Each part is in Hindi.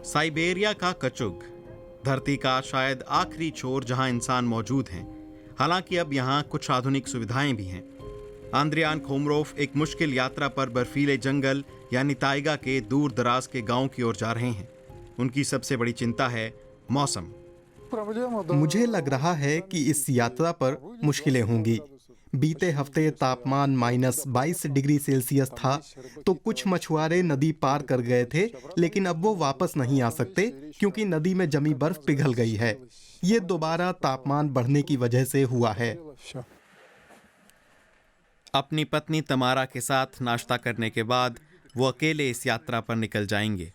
साइबेरिया का कचुग, धरती का शायद आखिरी छोर जहां इंसान मौजूद हैं। हालांकि अब यहां कुछ आधुनिक सुविधाएं भी हैं। आंद्रियान खोमरोव एक मुश्किल यात्रा पर बर्फीले जंगल यानी ताइगा के दूर दराज के गांव की ओर जा रहे हैं। उनकी सबसे बड़ी चिंता है मौसम। मुझे लग रहा है कि इस यात्रा पर मुश्किलें होंगी। बीते हफ्ते तापमान -22 डिग्री सेल्सियस था, तो कुछ मछुआरे नदी पार कर गए थे, लेकिन अब वो वापस नहीं आ सकते क्योंकि नदी में जमी बर्फ पिघल गई है। ये दोबारा तापमान बढ़ने की वजह से हुआ है। अपनी पत्नी तमारा के साथ नाश्ता करने के बाद वो अकेले इस यात्रा पर निकल जाएंगे।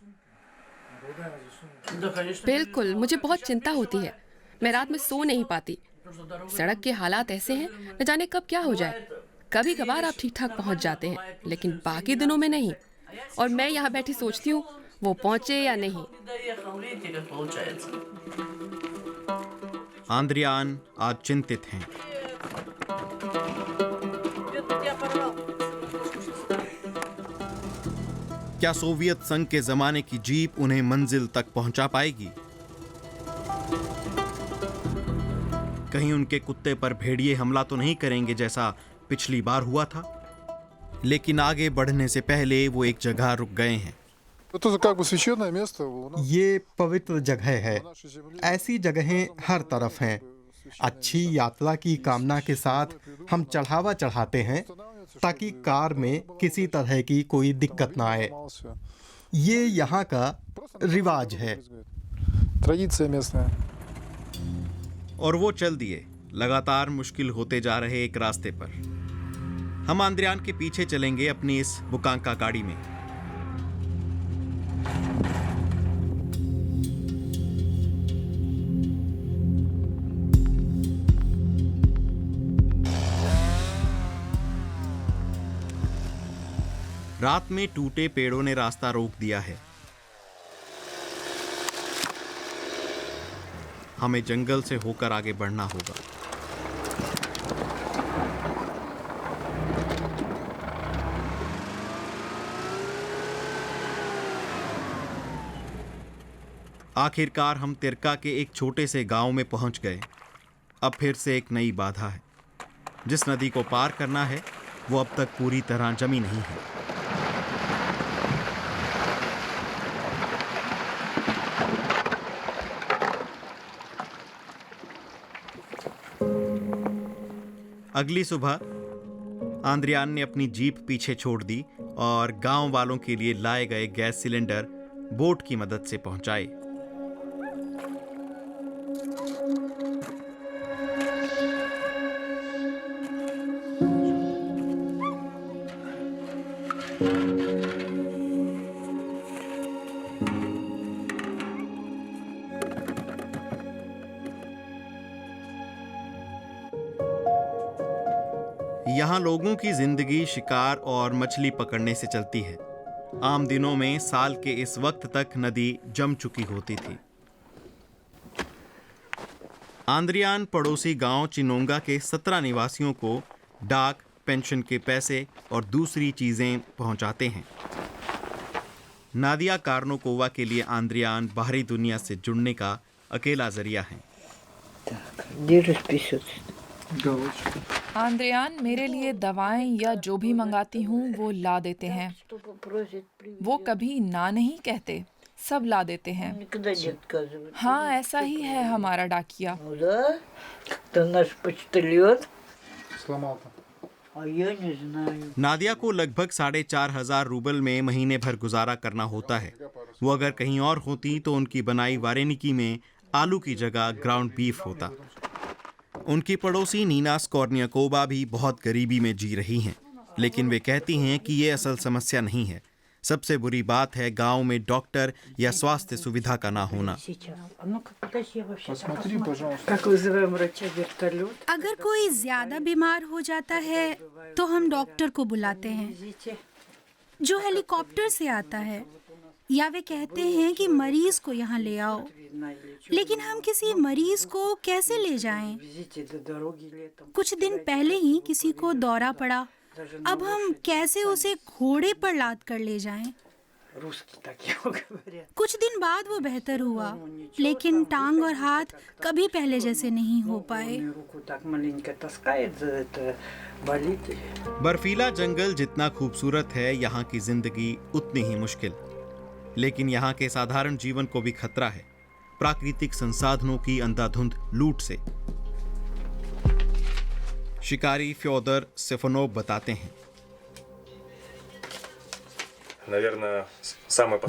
बिल्कुल, मुझे बहुत चिंता होती है। मैं रात में सो नहीं पाती। सड़क के हालात ऐसे हैं, न जाने कब क्या हो जाए। कभी कभार आप ठीक ठाक पहुंच जाते हैं, लेकिन बाकी दिनों में नहीं। और मैं यहाँ बैठी सोचती हूँ वो पहुंचे या नहीं। आंद्रियान आज चिंतित हैं। क्या सोवियत संघ के जमाने की जीप उन्हें मंजिल तक पहुंचा पाएगी? कहीं उनके कुत्ते पर भेड़िए हमला तो नहीं करेंगे जैसा पिछली बार हुआ था? लेकिन आगे बढ़ने से पहले वो एक जगह रुक गए हैं। ये पवित्र जगह है। ऐसी जगहें हर तरफ हैं। अच्छी यात्रा की कामना के साथ हम चढ़ावा चढ़ाते हैं ताकि कार में किसी तरह की कोई दिक्कत ना आए। ये यहाँ का रिवाज है। और वो चल दिए लगातार मुश्किल होते जा रहे एक रास्ते पर। हम आंद्रियान के पीछे चलेंगे अपनी इस बुकांका गाड़ी में। रात में टूटे पेड़ों ने रास्ता रोक दिया है। हमें जंगल से होकर आगे बढ़ना होगा। आखिरकार हम तिरका के एक छोटे से गांव में पहुंच गए। अब फिर से एक नई बाधा है। जिस नदी को पार करना है वो अब तक पूरी तरह जमी नहीं है। अगली सुबह आंद्रियान ने अपनी जीप पीछे छोड़ दी और गांव वालों के लिए लाए गए गैस सिलेंडर बोट की मदद से पहुंचाए। यहाँ लोगों की जिंदगी शिकार और मछली पकड़ने से चलती है। आम दिनों में साल के इस वक्त तक नदी जम चुकी होती थी। आंद्रियान पड़ोसी गांव चिनोंगा के 17 निवासियों को डाक, पेंशन के पैसे और दूसरी चीजें पहुंचाते हैं। नादिया कार्नोकोवा के लिए आंद्रियान बाहरी दुनिया से जुड़ने का अकेला जरिया है। आंद्रियान मेरे लिए दवाएं या जो भी मंगाती हूँ वो ला देते हैं। वो कभी ना नहीं कहते, सब ला देते हैं। हाँ, ऐसा ही है हमारा डाकिया। नादिया को लगभग 4,500 रूबल में महीने भर गुजारा करना होता है। वो अगर कहीं और होती तो उनकी बनाई वारेनिकी में आलू की जगह ग्राउंड बीफ होता। उनकी पड़ोसी नीना स्कॉर्नियाकोवा भी बहुत गरीबी में जी रही हैं, लेकिन वे कहती हैं कि ये असल समस्या नहीं है। सबसे बुरी बात है गांव में डॉक्टर या स्वास्थ्य सुविधा का ना होना। अगर कोई ज्यादा बीमार हो जाता है तो हम डॉक्टर को बुलाते हैं, जो हेलीकॉप्टर से आता है, या वे कहते हैं कि मरीज को यहाँ ले आओ। लेकिन हम किसी मरीज को कैसे ले जाएं? कुछ दिन पहले ही किसी को दौरा पड़ा, अब हम कैसे उसे घोड़े पर लाद कर ले जाएं? कुछ दिन बाद वो बेहतर हुआ, लेकिन टांग और हाथ कभी पहले जैसे नहीं हो पाए। बर्फीला जंगल जितना खूबसूरत है, यहाँ की जिंदगी उतनी ही मुश्किल। लेकिन यहाँ के साधारण जीवन को भी खतरा है प्राकृतिक संसाधनों की अंधाधुंध लूट से। शिकारी फ्योदर सेफनोव बताते हैं,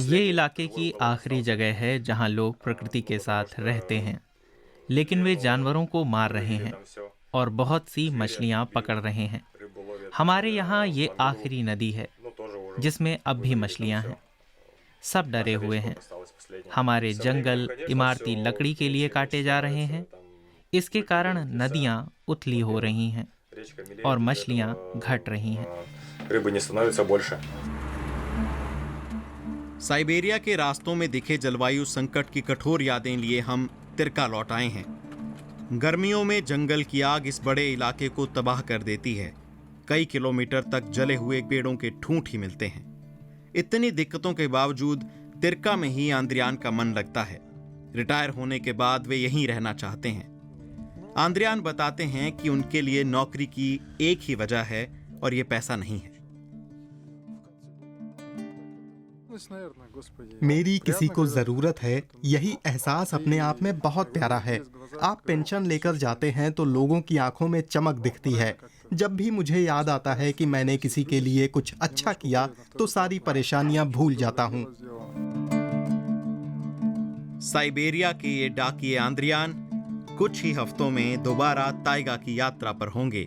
ये इलाके की आखिरी जगह है जहां लोग प्रकृति के साथ रहते हैं, लेकिन वे जानवरों को मार रहे हैं और बहुत सी मछलियां पकड़ रहे हैं। हमारे यहाँ ये आखिरी नदी है जिसमें अब भी मछलियां हैं। सब डरे हुए हैं। हमारे जंगल इमारती लकड़ी के लिए काटे जा रहे हैं। इसके कारण नदियां उथली हो रही हैं और मछलियां घट रही हैं। साइबेरिया के रास्तों में दिखे जलवायु संकट की कठोर यादें लिए हम तिरका लौट आए हैं। गर्मियों में जंगल की आग इस बड़े इलाके को तबाह कर देती है। कई किलोमीटर तक जले हुए पेड़ों के ठूंठ ही मिलते हैं। इतनी दिक्कतों के बावजूद तिरका में ही आंद्रियान का मन लगता है। रिटायर होने के बाद वे यहीं रहना चाहते हैं। आंद्रियान बताते हैं कि उनके लिए नौकरी की एक ही वजह है और ये पैसा नहीं है। मेरी किसी को जरूरत है, यही एहसास अपने आप में बहुत प्यारा है। आप पेंशन लेकर जाते हैं तो लोगों की आंखों में चमक दिखती है। जब भी मुझे याद आता है कि मैंने किसी के लिए कुछ अच्छा किया तो सारी परेशानियां भूल जाता हूं। साइबेरिया के ये डाकिये आंद्रियान कुछ ही हफ्तों में दोबारा ताइगा की यात्रा पर होंगे।